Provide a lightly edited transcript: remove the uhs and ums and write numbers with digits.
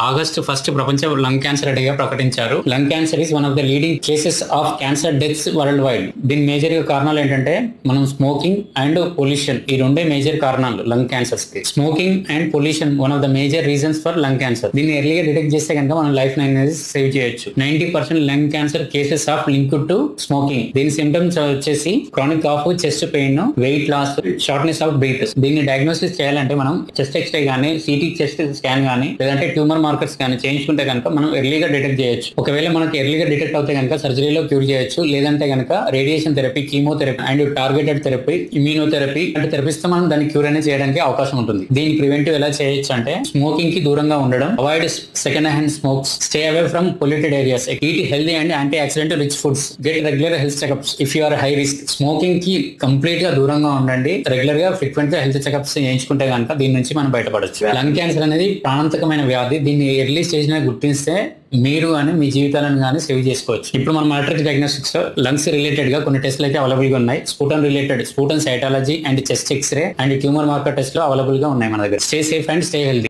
August 1 ప్రపంచ lung cancer డేగా ప్రకటించారు. Lung cancer is one of the leading cases of cancer deaths world wide. దీని major కారణాలు ఏంటంటే మనం స్మోకింగ్ అండ్ పొల్యూషన్, ఈ రెండే మేజర్ కారణాలు లంగ్ క్యాన్సర్స్ కి. Smoking and pollution one of the major reasons for lung cancer. దీన్ని ఎర్లీగా డిటెక్ట్ చేస్తే కనుక మనం లైఫ్ అనేది సేవ్ చేయొచ్చు. 90% lung cancer cases of linked to smoking. దీని సిమ్టమ్స్ వచ్చేసి chronic cough, chest pain, weight loss, shortness of breath. దీన్ని డయాగ్నోసిస్ చేయాలంటే మనం చెస్ట్ ఎక్స్రే గానీ, సిటీ చెస్ట్ స్కాన్ గానీ, లేదంటే ట్యూమర్ మార్కర్స్ కానీ చేయించుకుంటే కనుక మనం ఎర్లీగా డిటెక్ట్ చేయొచ్చు. ఒకవేళ మనకి ఎర్లీగా డిటెక్ట్ అవుతే కనుక సర్జరీలో క్యూర్ చేయొచ్చు. లేదంటే కనుక radiation therapy, chemotherapy and targeted therapy, immunotherapy అంటే థెరపీస్ తో మనం దాన్ని క్యూర్ అనేది చేయడానికి అవకాశం ఉంటుంది. దీన్ని ప్రివెంటివ్ ఎలా చేయొచ్చు అంటే స్మోకింగ్ కి దూరంగా ఉండడం, avoid second hand smokes, stay away from polluted areas, eat healthy and anti oxidant rich foods, get regular health checkups if you are high risk. Smoking కి కంప్లీట్ గా దూరంగా ఉండండి. రెగ్యులర్ గా ఫ్రీక్వెంట్ గా హెల్త్ చెకప్స్ చేయించుకుంటే కనుక దీని నుంచి మనం బయటపడొచ్చు. లంగ్ క్యాన్సర్ అనేది ప్రాణాంతకమైన వ్యాధి. దీన్ని ఎర్లీ స్టేజ్ మీద గుర్తిస్తే మీరు కానీ మీ జీవితాలను కానీ సేవ్ చేసుకోవచ్చు. ఇప్పుడు మన మ్యాట్రిక్స్ డయాగ్నోస్టిక్స్ లంగ్స్ రిలేటెడ్ గా కొన్ని టెస్ట్లు అయితే అవైలబుల్ గా ఉన్నాయి. Sputum related, sputum cytology and chest x ray and tumour marker test available గా ఉన్నాయి మన దగ్గర. Stay safe and stay healthy.